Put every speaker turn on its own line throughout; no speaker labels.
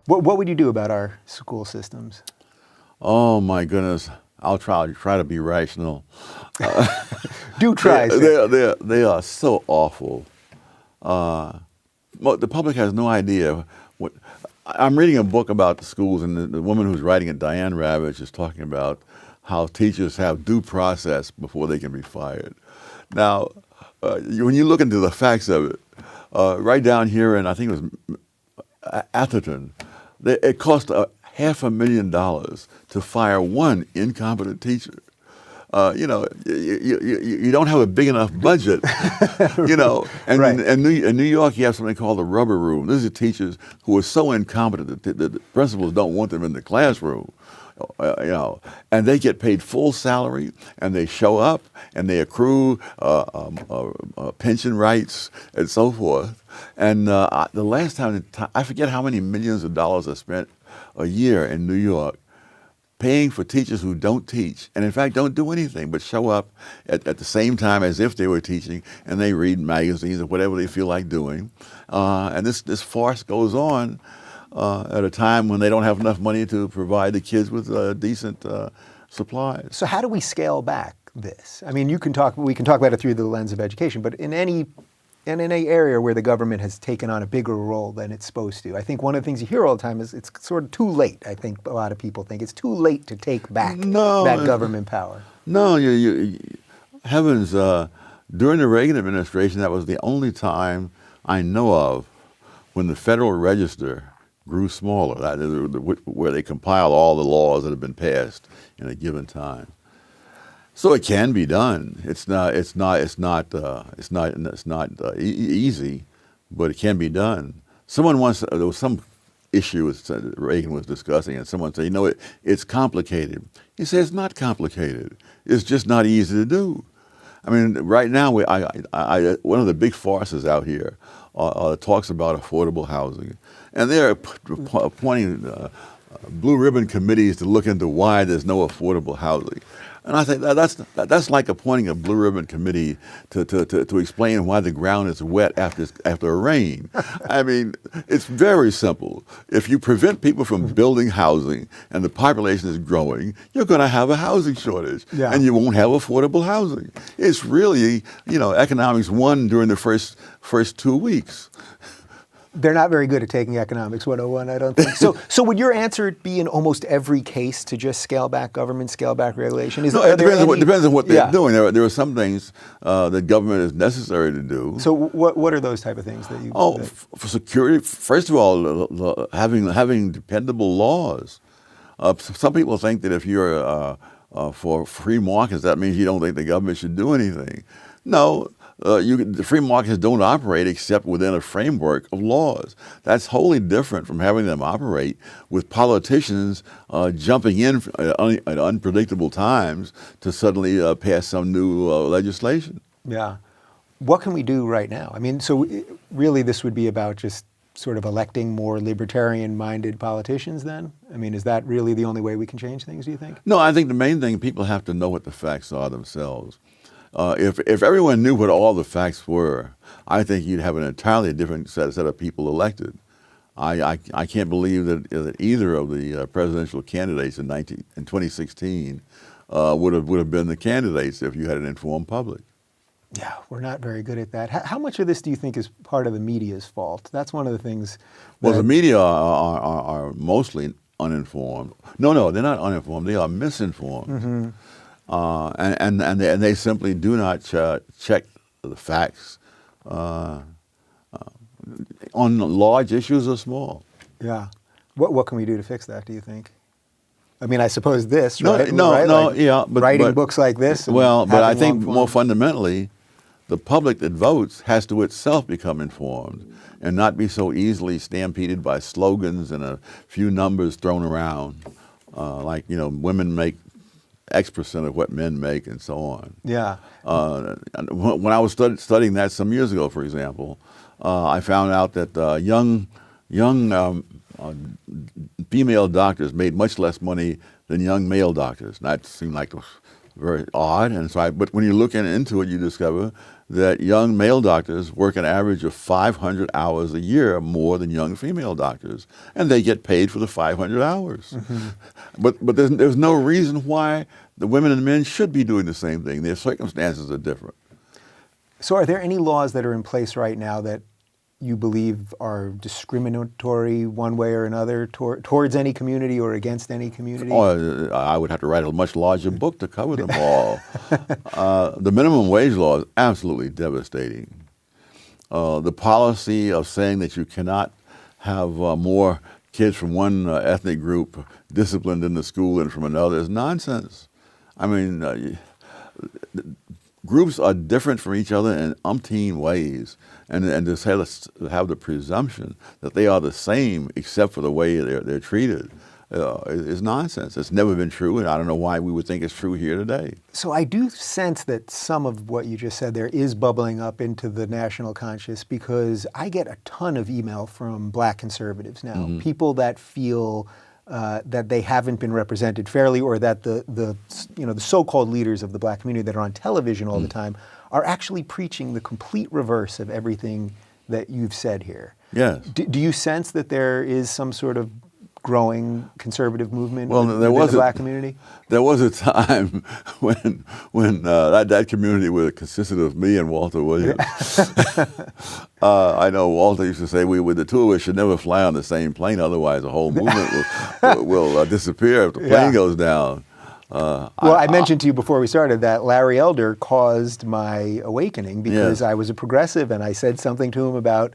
What would you do about our school systems?
Oh my goodness. I'll try to be rational.
Do try.
They are so awful. The public has no idea. I'm reading a book about the schools, and the woman who's writing it, Diane Ravitch, is talking about how teachers have due process before they can be fired. Now, when you look into the facts of it, right down here in, I think it was Atherton, it cost $500,000 to fire one incompetent teacher. You don't have a big enough budget, And
right.
in New York, you have something called the rubber room. These are teachers who are so incompetent that the principals don't want them in the classroom, and they get paid full salary, and they show up, and they accrue pension rights and so forth. And the last time, I forget how many millions of dollars are spent a year in New York paying for teachers who don't teach, and in fact don't do anything but show up at the same time as if they were teaching, and they read magazines or whatever they feel like doing. And this farce goes on at a time when they don't have enough money to provide the kids with decent supplies.
So how do we scale back this? I mean, we can talk about it through the lens of education, but in any area where the government has taken on a bigger role than it's supposed to. I think one of the things you hear all the time is it's sort of too late. I think a lot of people think it's too late to take back that government power.
No, heavens, during the Reagan administration, that was the only time I know of when the Federal Register grew smaller, where they compile all the laws that have been passed in a given time. So it can be done. It's not easy, but it can be done. There was some issue that Reagan was discussing, and someone said, it's complicated. He said, it's not complicated. It's just not easy to do. I mean, right now, one of the big farces out here talks about affordable housing, and they're appointing blue ribbon committees to look into why there's no affordable housing. And I think that's like appointing a blue ribbon committee to explain why the ground is wet after a rain. I mean, it's very simple. If you prevent people from building housing and the population is growing, you're going to have a housing shortage, and you won't have affordable housing. It's really, economics 1 during the first 2 weeks.
They're not very good at taking economics 101, I don't think. So would your answer be in almost every case to just scale back government, scale back regulation?
It depends on what they're doing. There are some things that government is necessary to do.
So what are those type of things that you...
For security, first of all, having dependable laws. Some people think that if you're for free markets, that means you don't think the government should do anything. No. The free markets don't operate except within a framework of laws. That's wholly different from having them operate with politicians jumping in at unpredictable times to suddenly pass some new legislation.
Yeah. What can we do right now? I mean, so really this would be about just sort of electing more libertarian-minded politicians then? I mean, is that really the only way we can change things, do you think?
No, I think the main thing, people have to know what the facts are themselves. If everyone knew what all the facts were, I think you'd have an entirely different set of people elected. I can't believe that either of the presidential candidates in 2016 would have been the candidates if you had an informed public.
Yeah, we're not very good at that. How much of this do you think is part of the media's fault? That's one of the things.
Well, the media are mostly uninformed. No, they're not uninformed. They are misinformed. Mm-hmm. And they simply do not check the facts on large issues or small.
Yeah. What can we do to fix that, do you think? I mean, I suppose this,
right?
But writing books like this.
But I think more fundamentally, the public that votes has to itself become informed and not be so easily stampeded by slogans and a few numbers thrown around, like women make X% of what men make, and so on.
Yeah.
When I was studying that some years ago, for example, I found out that young female doctors made much less money than young male doctors. And that seemed like very odd. And so, but when you look into it, you discover that young male doctors work an average of 500 hours a year more than young female doctors, and they get paid for the 500 hours. Mm-hmm. But there's no reason why the women and men should be doing the same thing. Their circumstances are different.
So are there any laws that are in place right now that you believe are discriminatory one way or another towards any community or against any community?
Oh, I would have to write a much larger book to cover them all. The minimum wage law is absolutely devastating. The policy of saying that you cannot have more kids from one ethnic group disciplined in the school than from another is nonsense. I mean, groups are different from each other in umpteen ways, and to have the presumption that they are the same except for the way they're treated is nonsense. It's never been true, and I don't know why we would think it's true here today.
So I do sense that some of what you just said there is bubbling up into the national conscious, because I get a ton of email from black conservatives now, mm-hmm. people that feel that they haven't been represented fairly, or that the so-called leaders of the black community that are on television all the time are actually preaching the complete reverse of everything that you've said here.
Yes.
Do you sense that there is some sort of growing conservative movement
within
the black community?
There was a time when that community consisted of me and Walter Williams. I know Walter used to say the two of us should never fly on the same plane, otherwise the whole movement will disappear if the plane goes down.
I mentioned to you before we started that Larry Elder caused my awakening, because I was a progressive and I said something to him about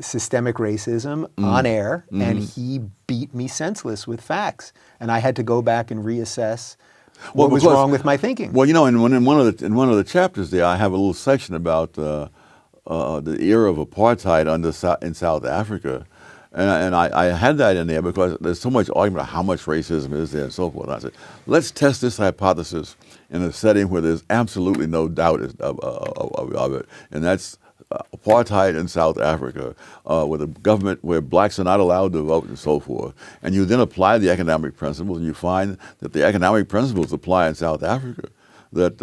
systemic racism on air, and he beat me senseless with facts, and I had to go back and reassess what was wrong with my thinking.
Well, in one of the chapters there, I have a little section about the era of apartheid in South Africa. And I had that in there because there's so much argument about how much racism is there and so forth. And I said, let's test this hypothesis in a setting where there's absolutely no doubt of it. And that's apartheid in South Africa, with a government where blacks are not allowed to vote and so forth. And you then apply the economic principles, and you find that the economic principles apply in South Africa, that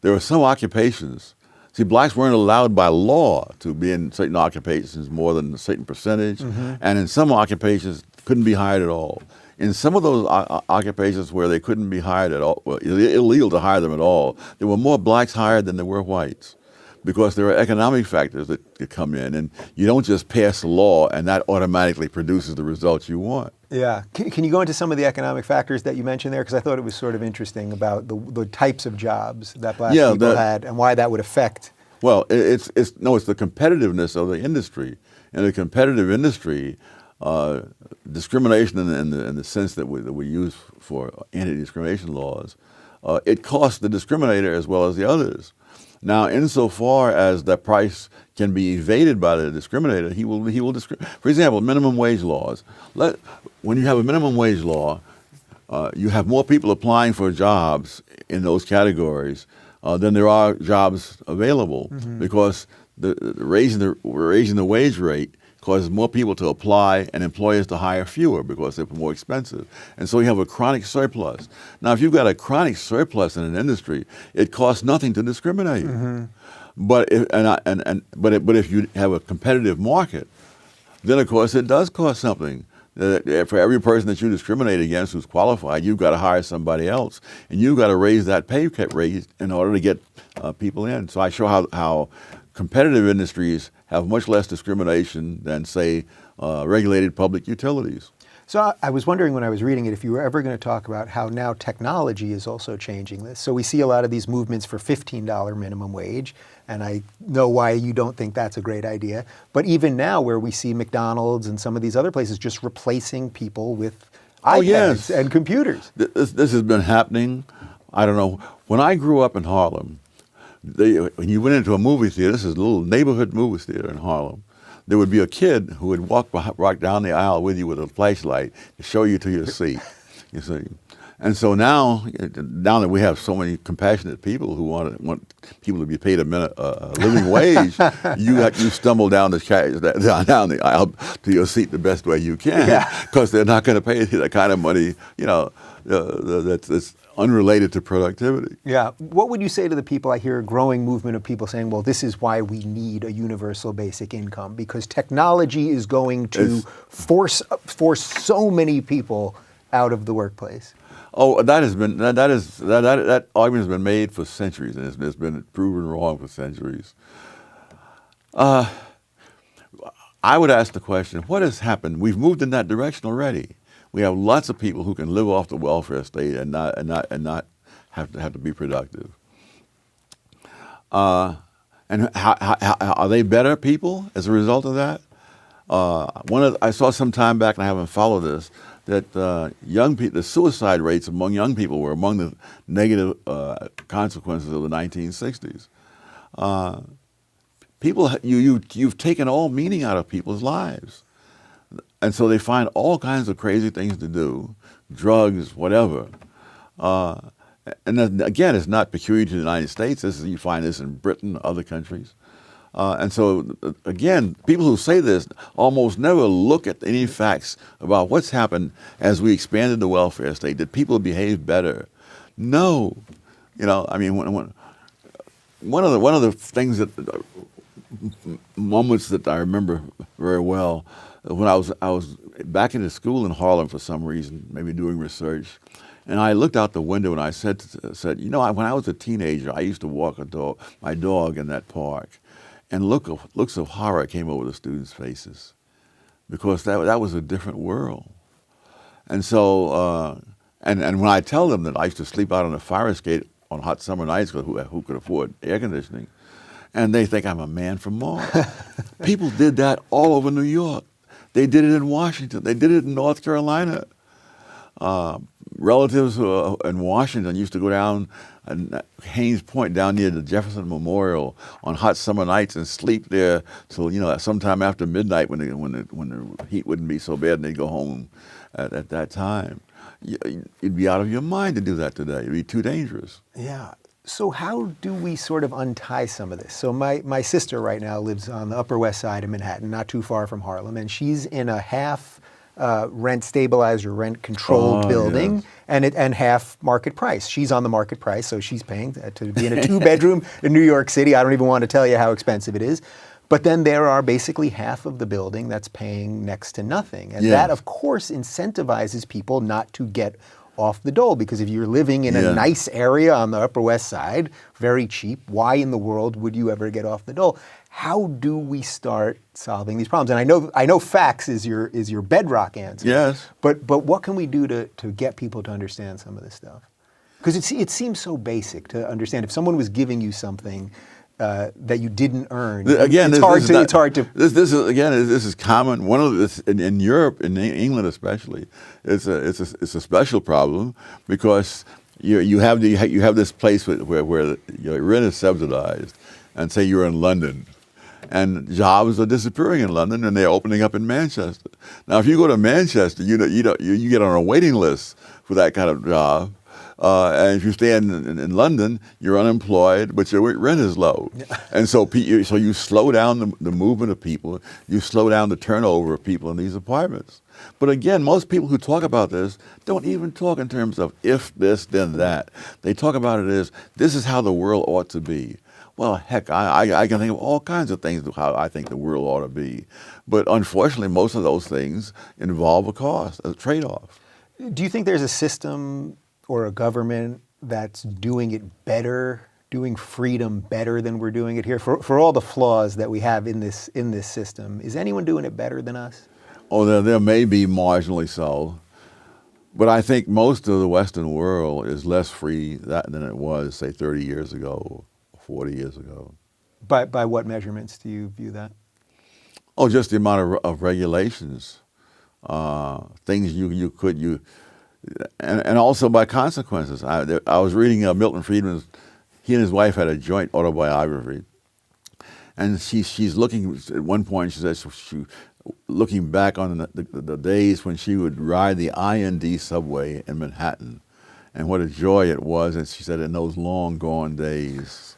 there are some occupations. See, blacks weren't allowed by law to be in certain occupations more than a certain percentage, and in some occupations couldn't be hired at all. In some of those occupations where they couldn't be hired at all, well, illegal to hire them at all, there were more blacks hired than there were whites, because there are economic factors that come in, and you don't just pass a law and that automatically produces the results you want.
Yeah. Can you go into some of the economic factors that you mentioned there? Because I thought it was sort of interesting about the types of jobs that black people had and why that would affect.
Well, it's the competitiveness of the industry. In a competitive industry, discrimination in the sense that we use for anti-discrimination laws, it costs the discriminator as well as the others. Now, insofar as that price can be evaded by the discriminator, he will discriminate. For example, minimum wage laws. When you have a minimum wage law, you have more people applying for jobs in those categories than there are jobs available, because raising the wage rate causes more people to apply and employers to hire fewer because they're more expensive. And so you have a chronic surplus. Now, if you've got a chronic surplus in an industry, it costs nothing to discriminate. But if you have a competitive market, then of course it does cost something. For every person that you discriminate against who's qualified, you've got to hire somebody else, and you've got to raise that pay rate in order to get people in. So I show how competitive industries have much less discrimination than, say, regulated public utilities.
So I was wondering when I was reading it if you were ever going to talk about how now technology is also changing this. So we see a lot of these movements for $15 minimum wage, and I know why you don't think that's a great idea. But even now, where we see McDonald's and some of these other places just replacing people with iPads and computers.
This has been happening. I don't know. When I grew up in Harlem, when you went into a movie theater, this is a little neighborhood movie theater in Harlem, there would be a kid who would walk down the aisle with you with a flashlight to show you to your seat, you see. And so now that we have so many compassionate people who want people to be paid a living wage, you stumble down the aisle to your seat the best way you can, because they're not going to pay you that kind of money, that's unrelated to productivity.
Yeah. What would you say to the people? I hear a growing movement of people saying, well, this is why we need a universal basic income, because technology is going to force so many people out of the workplace.
Oh, that argument has been made for centuries, and it's been proven wrong for centuries. I would ask the question, what has happened? We've moved in that direction already. We have lots of people who can live off the welfare state and not have to be productive. And are they better people as a result of that? I saw some time back, and I haven't followed this, that young people, the suicide rates among young people were among the negative consequences of the 1960s. You've taken all meaning out of people's lives. And so they find all kinds of crazy things to do, drugs, whatever. And then, again, it's not peculiar to the United States. You find this in Britain, other countries. And so, again, people who say this almost never look at any facts about what's happened as we expanded the welfare state. Did people behave better? No. You know, I mean, one of the things moments that I remember very well, when I was back in school in Harlem for some reason, maybe doing research, and I looked out the window and I said, you know, when I was a teenager, I used to walk my dog in that park, and looks of horror came over the students' faces, because that was a different world. And so, and when I tell them that I used to sleep out on a fire escape on hot summer nights, because who could afford air conditioning, and they think I'm a man from Mars. People did that all over New York. They did it in Washington. They did it in North Carolina. Relatives in Washington used to go down Haynes Point, down near the Jefferson Memorial, on hot summer nights and sleep there till, you know, sometime after midnight when the heat wouldn't be so bad, and they'd go home at that time. You'd be out of your mind to do that today. It'd be too dangerous.
Yeah. So how do we sort of untie some of this? So my sister right now lives on the Upper West Side of Manhattan, not too far from Harlem, and she's in a half rent stabilized or rent controlled building, yes, and half market price. She's on the market price, so she's paying to be in a 2-bedroom in New York City. I don't even want to tell you how expensive it is. But then there are basically half of the building that's paying next to nothing. And that, of course, incentivizes people not to get off the dole, because if you're living in a nice area on the Upper West Side, very cheap, why in the world would you ever get off the dole? How do we start solving these problems? And I know facts is your bedrock answer.
Yes.
But what can we do to get people to understand some of this stuff? Because it seems so basic to understand. If someone was giving you something that you didn't earn,
again,
it's hard to.
This is common. One of this in Europe, in England especially, it's a special problem, because you have this place where your rent is subsidized, and say you're in London, and jobs are disappearing in London, and they're opening up in Manchester. Now, if you go to Manchester, you get on a waiting list for that kind of job. And if you stay in London, you're unemployed, but your rent is low. Yeah. And so you slow down the movement of people, you slow down the turnover of people in these apartments. But again, most people who talk about this don't even talk in terms of if this, then that. They talk about it as, this is how the world ought to be. Well, heck, I can think of all kinds of things of how I think the world ought to be. But unfortunately, most of those things involve a cost, a trade-off.
Do you think there's a system or a government that's doing it better, doing freedom better than we're doing it here? For all the flaws that we have in this system, is anyone doing it better than us?
Oh, there may be marginally so, but I think most of the Western world is less free than it was, say, 30 years ago, 40 years ago.
By what measurements do you view that?
Oh, just the amount of regulations, things and also by consequences. I was reading Milton Friedman's. He and his wife had a joint autobiography, and she's looking at one point. She says looking back on the days when she would ride the IND subway in Manhattan, and what a joy it was. And she said, in those long gone days.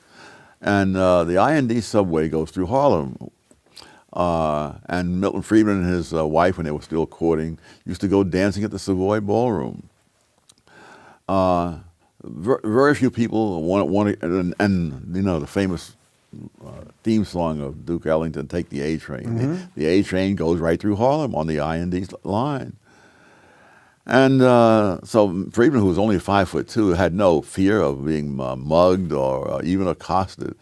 And the IND subway goes through Harlem. And Milton Friedman and his wife, when they were still courting, used to go dancing at the Savoy Ballroom. very few people want to, and you know the famous theme song of Duke Ellington, "Take the A Train."
Mm-hmm.
The A Train goes right through Harlem on the I&D line. And so Friedman, who was only 5'2", had no fear of being mugged or even accosted,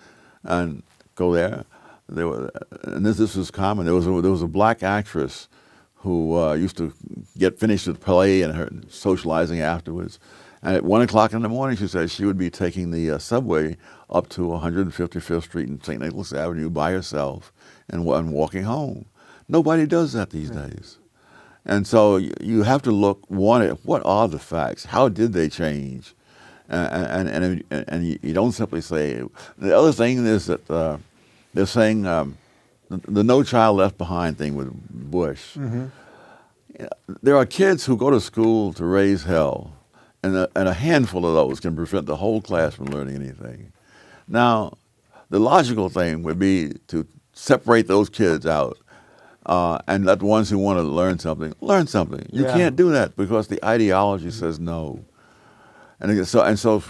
and go there. And this was common. There was a black actress who used to get finished with play and her socializing afterwards. And at 1 o'clock in the morning, she said she would be taking the subway up to 155th Street and St. Nicholas Avenue by herself and walking home. Nobody does that these days. And so you have to look, one, at what are the facts? How did they change? And you don't simply say. The other thing is that they're saying the No Child Left Behind thing with Bush.
Mm-hmm.
There are kids who go to school to raise hell, and a handful of those can prevent the whole class from learning anything. Now, the logical thing would be to separate those kids out and let the ones who want to learn something. You can't do that because the ideology says no. And so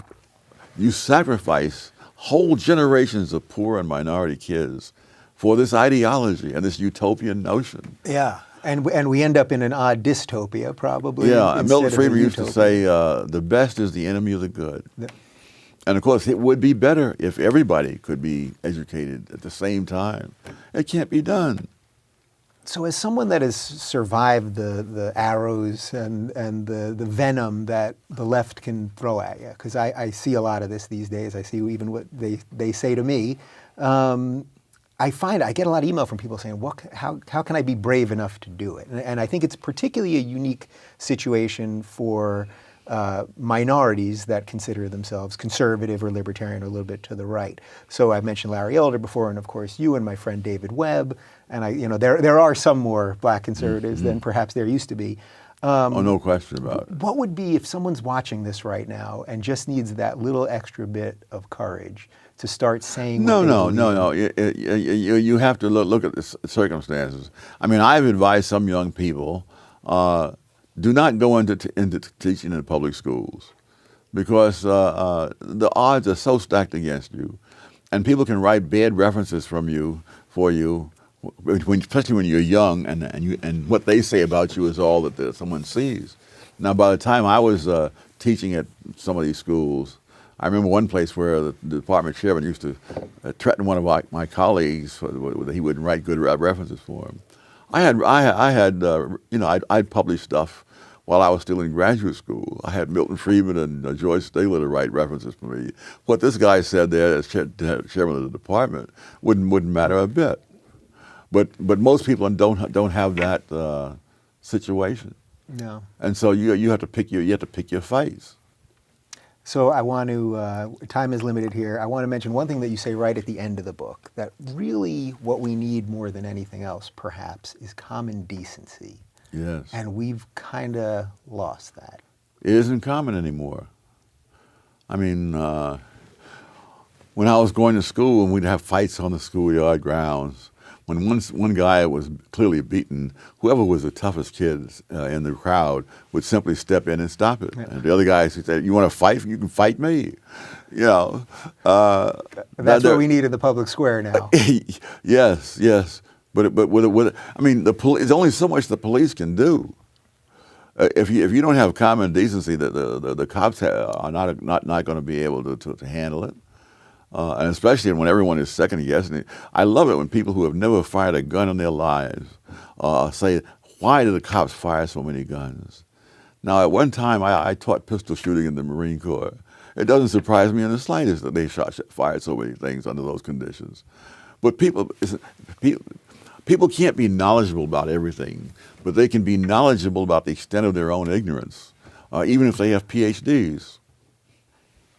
you sacrifice whole generations of poor and minority kids for this ideology and this utopian notion.
Yeah, and we end up in an odd dystopia, probably.
Yeah, and Milton Friedman used to say, the best is the enemy of the good. Yeah. And of course, it would be better if everybody could be educated at the same time. It can't be done.
So as someone that has survived the arrows and the venom that the left can throw at you, because I see a lot of this these days, I see even what they say to me, I find I get a lot of email from people saying, how can I be brave enough to do it? And I think it's particularly a unique situation for minorities that consider themselves conservative or libertarian or a little bit to the right. So I've mentioned Larry Elder before, and of course you and my friend David Webb, and there are some more black conservatives than perhaps there used to be.
Oh, no question about it.
What would be, if someone's watching this right now and just needs that little extra bit of courage to start saying
No. You have to look at the circumstances. I mean, I've advised some young people, do not go into teaching in the public schools because the odds are so stacked against you, and people can write bad references for you, especially when you're young, and what they say about you is all that someone sees. Now, by the time I was teaching at some of these schools, I remember one place where the department chairman used to threaten one of my colleagues that he wouldn't write good references for him. I'd published stuff while I was still in graduate school. I had Milton Friedman and George Stigler to write references for me. What this guy said there as chairman of the department wouldn't matter a bit. But most people don't have that situation.
No.
And so you have to pick your fights.
So I want to, time is limited here, I want to mention one thing that you say right at the end of the book, that really what we need more than anything else, perhaps, is common decency.
Yes.
And we've kind of lost that.
It isn't common anymore. I mean, when I was going to school and we'd have fights on the schoolyard grounds, when one guy was clearly beaten, whoever was the toughest kid in the crowd would simply step in and stop it. Yeah. And the other guy said, "You want to fight? You can fight me." You know.
That's what we need in the public square now.
Yes. But I mean, it's only so much the police can do. If you don't have common decency, the cops are not going to be able to handle it. And especially when everyone is second guessing it. I love it when people who have never fired a gun in their lives say, "Why do the cops fire so many guns?" Now, at one time, I taught pistol shooting in the Marine Corps. It doesn't surprise me in the slightest that they fired so many things under those conditions. But people can't be knowledgeable about everything, but they can be knowledgeable about the extent of their own ignorance, even if they have PhDs.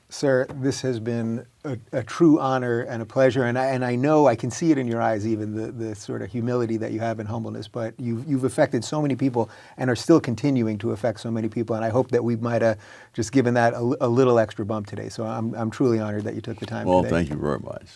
Sir, this has been a true honor and a pleasure, and I know, I can see it in your eyes, even the sort of humility that you have and humbleness, but you've affected so many people and are still continuing to affect so many people, and I hope that we might have just given that a little extra bump today. So I'm truly honored that you took the time today.
Well, thank you very much.